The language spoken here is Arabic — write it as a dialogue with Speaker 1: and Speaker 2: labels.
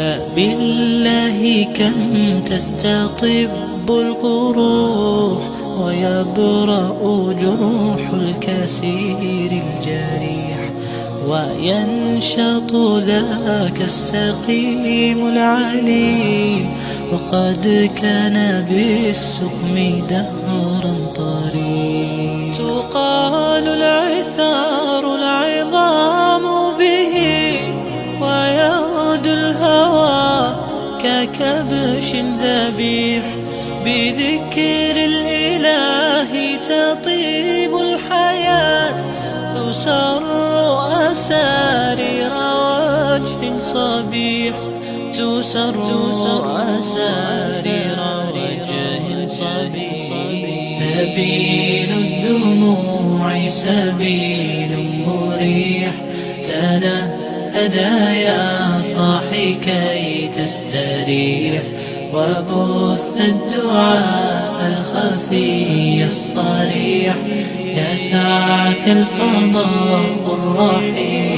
Speaker 1: فبالله كم تستطب القروح ويبرأ جروح الكسير الجريح، وينشط ذاك السقيم العليل وقد كان بالسقم دهرا طريق. تقال العثار العظام به ويغدو الهوى ككبش ذبيح، بذكر الإله تطيب الحياة تسر أسارير وجه صبيح، تسر أسارير وجه صبيح. سبيل الدموع سبيل مريح، تنهدى يا صاحي كي تستريح، وبث الدعاء الخفي الصريح، يسعك الفضاء الرحيم.